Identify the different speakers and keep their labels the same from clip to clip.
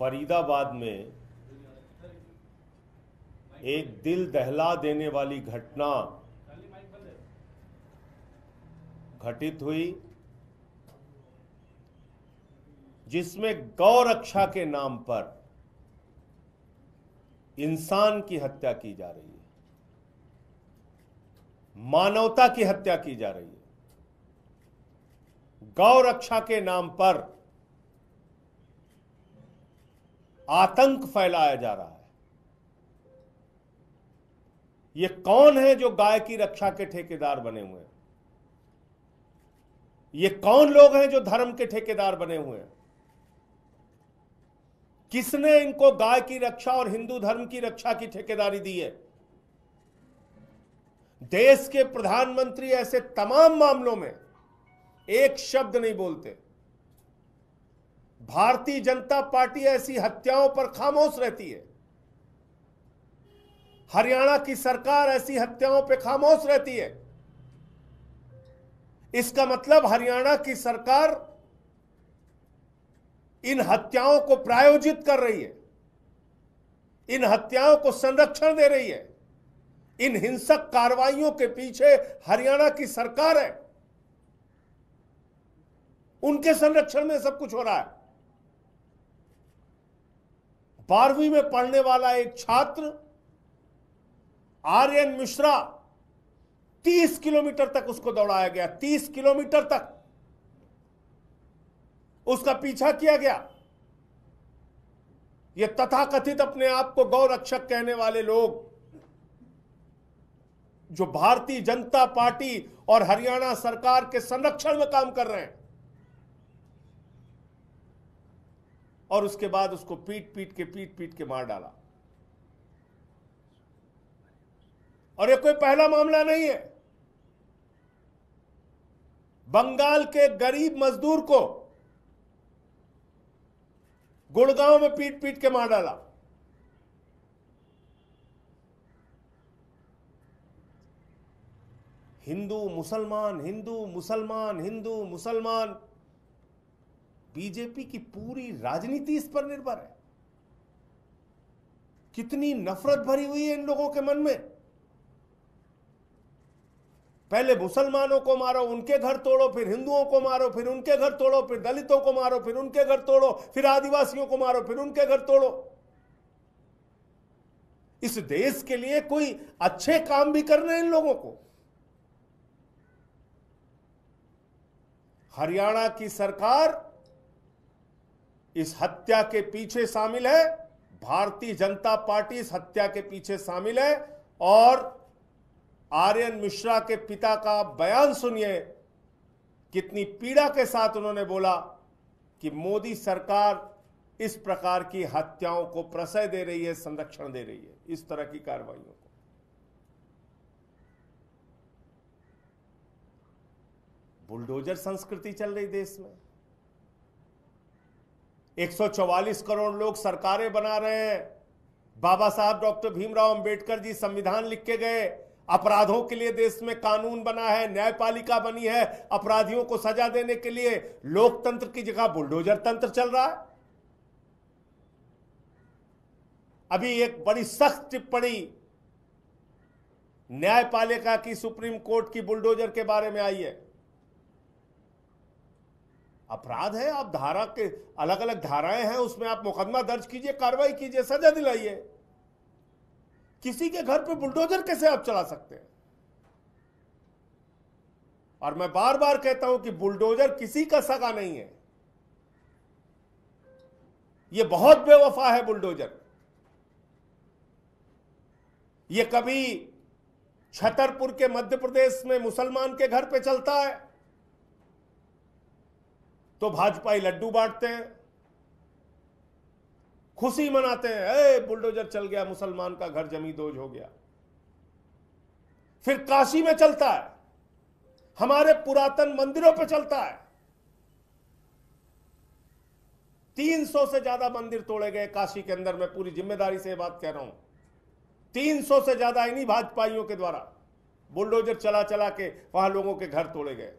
Speaker 1: फरीदाबाद में एक दिल दहला देने वाली घटना घटित हुई, जिसमें गौ रक्षा के नाम पर इंसान की हत्या की जा रही है, मानवता की हत्या की जा रही है। गौ रक्षा के नाम पर आतंक फैलाया जा रहा है। ये कौन है जो गाय की रक्षा के ठेकेदार बने हुए हैं? ये कौन लोग हैं जो धर्म के ठेकेदार बने हुए हैं? किसने इनको गाय की रक्षा और हिंदू धर्म की रक्षा की ठेकेदारी दी है? देश के प्रधानमंत्री ऐसे तमाम मामलों में एक शब्द नहीं बोलते। भारतीय जनता पार्टी ऐसी हत्याओं पर खामोश रहती है। हरियाणा की सरकार ऐसी हत्याओं पर खामोश रहती है। इसका मतलब हरियाणा की सरकार इन हत्याओं को प्रायोजित कर रही है, इन हत्याओं को संरक्षण दे रही है। इन हिंसक कार्रवाइयों के पीछे हरियाणा की सरकार है, उनके संरक्षण में सब कुछ हो रहा है। 12वीं में पढ़ने वाला एक छात्र आर्यन मिश्रा, 30 किलोमीटर तक उसको दौड़ाया गया, 30 किलोमीटर तक उसका पीछा किया गया। ये तथाकथित अपने आप को गौ रक्षक कहने वाले लोग, जो भारतीय जनता पार्टी और हरियाणा सरकार के संरक्षण में काम कर रहे हैं, और उसके बाद उसको पीट पीट के मार डाला। और ये कोई पहला मामला नहीं है। बंगाल के गरीब मजदूर को गुड़गांव में पीट पीट के मार डाला। हिंदू मुसलमान, हिंदू मुसलमान, हिंदू मुसलमान, बीजेपी की पूरी राजनीति इस पर निर्भर है। कितनी नफरत भरी हुई है इन लोगों के मन में। पहले मुसलमानों को मारो, उनके घर तोड़ो, फिर हिंदुओं को मारो, फिर उनके घर तोड़ो, फिर दलितों को मारो, फिर उनके घर तोड़ो, फिर आदिवासियों को मारो, फिर उनके घर तोड़ो। इस देश के लिए कोई अच्छे काम भी करने हैं इन लोगों को। हरियाणा की सरकार इस हत्या के पीछे शामिल है, भारतीय जनता पार्टी इस हत्या के पीछे शामिल है। और आर्यन मिश्रा के पिता का बयान सुनिए, कितनी पीड़ा के साथ उन्होंने बोला कि मोदी सरकार इस प्रकार की हत्याओं को प्रश्रय दे रही है, संरक्षण दे रही है, इस तरह की कार्रवाइयों को। बुलडोजर संस्कृति चल रही देश में। 144 करोड़ लोग सरकारें बना रहे हैं। बाबा साहब डॉक्टर भीमराव अंबेडकर जी संविधान लिख के गए। अपराधों के लिए देश में कानून बना है, न्यायपालिका बनी है। अपराधियों को सजा देने के लिए लोकतंत्र की जगह बुलडोजर तंत्र चल रहा है। अभी एक बड़ी सख्त टिप्पणी न्यायपालिका की सुप्रीम कोर्ट की बुलडोजर के बारे में आई है। अपराध है, आप धारा के अलग अलग धाराएं हैं, उसमें आप मुकदमा दर्ज कीजिए, कार्रवाई कीजिए, सजा दिलाइए। किसी के घर पे बुलडोजर कैसे आप चला सकते हैं? और मैं बार बार कहता हूं कि बुलडोजर किसी का सगा नहीं है। यह बहुत बेवफा है बुलडोजर। यह कभी छतरपुर के मध्य प्रदेश में मुसलमान के घर पे चलता है तो भाजपाई लड्डू बांटते हैं, खुशी मनाते हैं, ए बुलडोजर चल गया, मुसलमान का घर जमींदोज हो गया। फिर काशी में चलता है, हमारे पुरातन मंदिरों पे चलता है। 300 से ज्यादा मंदिर तोड़े गए काशी के अंदर, मैं पूरी जिम्मेदारी से बात कह रहा हूं। 300 से ज्यादा इन्हीं भाजपाइयों के द्वारा बुलडोजर चला चला के वहां लोगों के घर तोड़े गए।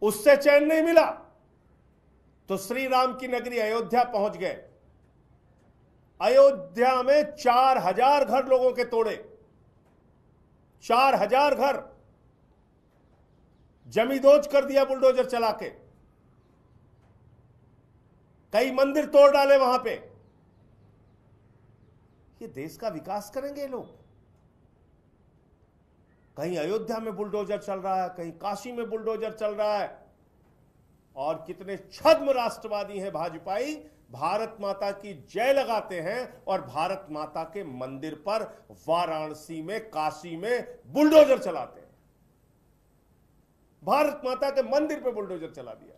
Speaker 1: उससे चैन नहीं मिला। तो श्री राम की नगरी अयोध्या पहुंच गए। अयोध्या में 4000 घर लोगों के तोड़े, 4000 घर जमींदोज कर दिया बुलडोजर चला के। कई मंदिर तोड़ डाले वहां पे। ये देश का विकास करेंगे ये लोग? कहीं अयोध्या में बुलडोजर चल रहा है, कहीं काशी में बुलडोजर चल रहा है। और कितने छद्म राष्ट्रवादी हैं भाजपाई, भारत माता की जय लगाते हैं और भारत माता के मंदिर पर वाराणसी में, काशी में बुलडोजर चलाते हैं। भारत माता के मंदिर पे बुलडोजर चला दिया।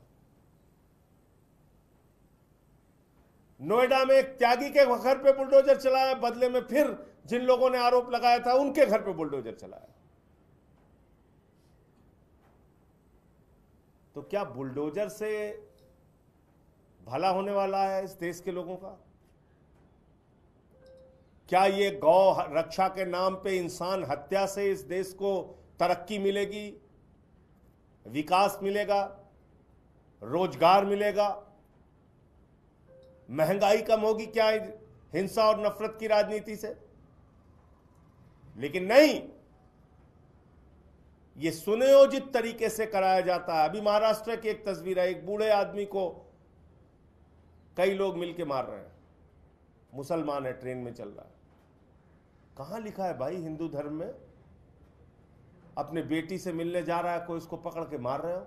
Speaker 1: नोएडा में एक त्यागी के घर पे बुलडोजर चलाया, बदले में फिर जिन लोगों ने आरोप लगाया था उनके घर पे बुलडोजर चलाया। तो क्या बुलडोजर से भला होने वाला है इस देश के लोगों का? क्या ये गौ रक्षा के नाम पे इंसान हत्या से इस देश को तरक्की मिलेगी, विकास मिलेगा, रोजगार मिलेगा, महंगाई कम होगी क्या हिंसा और नफरत की राजनीति से? लेकिन नहीं, ये सुनियोजित तरीके से कराया जाता है। अभी महाराष्ट्र की एक तस्वीर है, एक बूढ़े आदमी को कई लोग मिलके मार रहे हैं, मुसलमान है, ट्रेन में चल रहा है। कहां लिखा है भाई हिंदू धर्म में अपने बेटी से मिलने जा रहा है कोई, उसको पकड़ के मार रहे हो?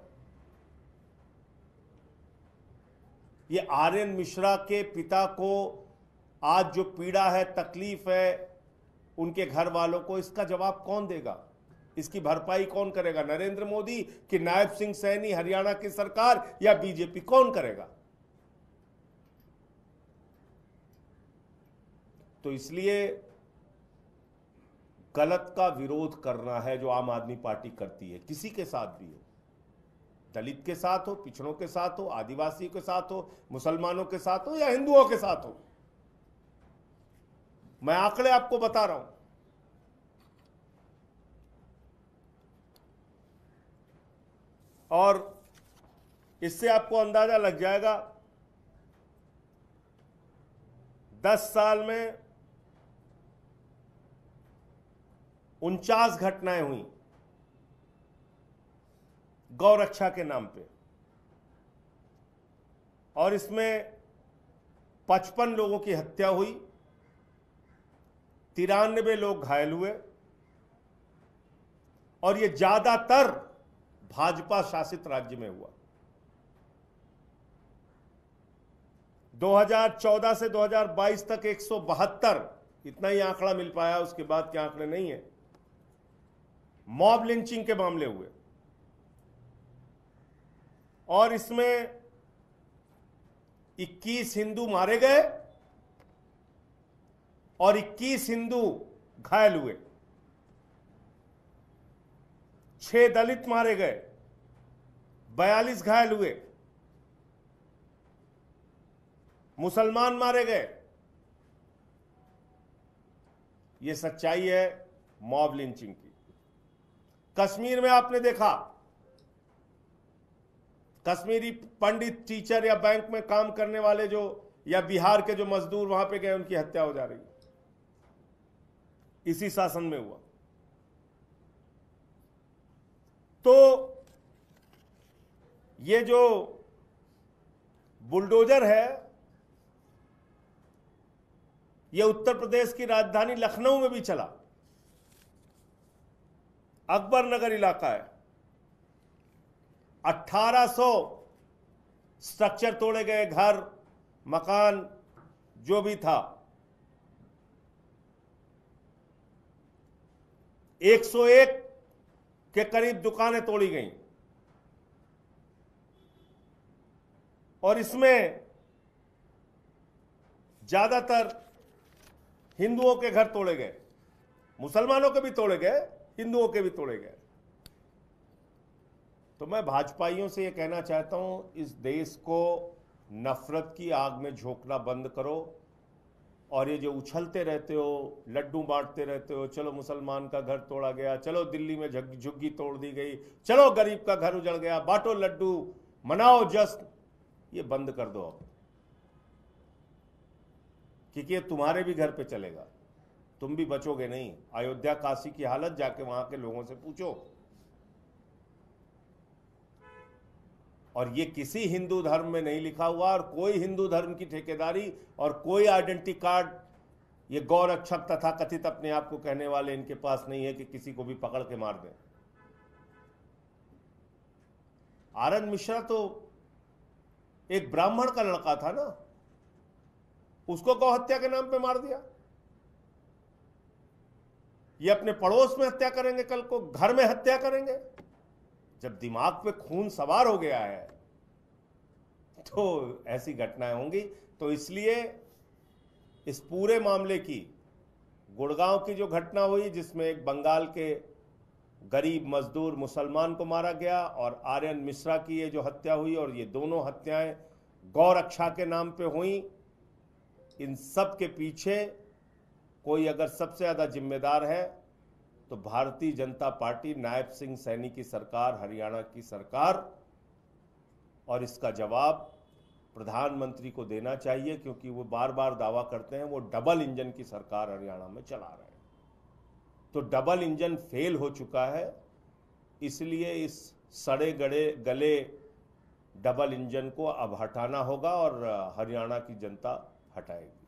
Speaker 1: ये आर्यन मिश्रा के पिता को आज जो पीड़ा है, तकलीफ है उनके घर वालों को, इसका जवाब कौन देगा? इसकी भरपाई कौन करेगा? नरेंद्र मोदी कि नायब सिंह सैनी, हरियाणा की सरकार या बीजेपी? कौन करेगा? तो इसलिए गलत का विरोध करना है जो आम आदमी पार्टी करती है, किसी के साथ भी हो, दलित के साथ हो, पिछड़ों के साथ हो, आदिवासी के साथ हो, मुसलमानों के साथ हो या हिंदुओं के साथ हो। मैं आंकड़े आपको बता रहा हूं। और इससे आपको अंदाजा लग जाएगा 10 साल में 49 घटनाएं हुई गौ रक्षा के नाम पे, और इसमें 55 लोगों की हत्या हुई, 93 लोग घायल हुए, और ये ज्यादातर भाजपा शासित राज्य में हुआ। 2014 से 2022 तक 172, इतना ही आंकड़ा मिल पाया, उसके बाद के आंकड़े नहीं है, मॉब लिंचिंग के मामले हुए। और इसमें 21 हिंदू मारे गए और 21 हिंदू घायल हुए, 6 दलित मारे गए, 42 घायल हुए, मुसलमान मारे गए। यह सच्चाई है मॉब लिंचिंग की। कश्मीर में आपने देखा, कश्मीरी पंडित, टीचर या बैंक में काम करने वाले जो, या बिहार के जो मजदूर वहां पे गए, उनकी हत्या हो जा रही है, इसी शासन में हुआ। तो ये जो बुलडोजर है, ये उत्तर प्रदेश की राजधानी लखनऊ में भी चला। अकबर नगर इलाका है, 1800 स्ट्रक्चर तोड़े गए, घर, मकान जो भी था। 101 के करीब दुकानें तोड़ी गईं, और इसमें ज्यादातर हिंदुओं के घर तोड़े गए, मुसलमानों के भी तोड़े गए, हिंदुओं के भी तोड़े गए। तो मैं भाजपाइयों से यह कहना चाहता हूं, इस देश को नफरत की आग में झोंकना बंद करो। और ये जो उछलते रहते हो, लड्डू बांटते रहते हो, चलो मुसलमान का घर तोड़ा गया, चलो दिल्ली में झुग्गी तोड़ दी गई, चलो गरीब का घर उजड़ गया, बांटो लड्डू, मनाओ जश्न, ये बंद कर दो अब, क्योंकि ये तुम्हारे भी घर पे चलेगा, तुम भी बचोगे नहीं। अयोध्या काशी की हालत जाके वहां के लोगों से पूछो। और ये किसी हिंदू धर्म में नहीं लिखा हुआ, और कोई हिंदू धर्म की ठेकेदारी और कोई आइडेंटिटी कार्ड ये गौरक्षक तथा कथित अपने आप को कहने वाले इनके पास नहीं है कि किसी को भी पकड़ के मार दें। आर.एन. मिश्रा तो एक ब्राह्मण का लड़का था ना, उसको गौ हत्या के नाम पे मार दिया। ये अपने पड़ोस में हत्या करेंगे, कल को घर में हत्या करेंगे। जब दिमाग पे खून सवार हो गया है तो ऐसी घटनाएं होंगी। तो इसलिए इस पूरे मामले की, गुड़गांव की जो घटना हुई जिसमें एक बंगाल के गरीब मजदूर मुसलमान को मारा गया, और आर्यन मिश्रा की ये जो हत्या हुई, और ये दोनों हत्याएं गौरक्षा के नाम पे हुई, इन सब के पीछे कोई अगर सबसे ज्यादा जिम्मेदार है तो भारतीय जनता पार्टी, नायब सिंह सैनी की सरकार, हरियाणा की सरकार। और इसका जवाब प्रधानमंत्री को देना चाहिए, क्योंकि वो बार बार दावा करते हैं वो डबल इंजन की सरकार हरियाणा में चला रहे हैं। तो डबल इंजन फेल हो चुका है, इसलिए इस सड़े गले डबल इंजन को अब हटाना होगा, और हरियाणा की जनता हटाएगी।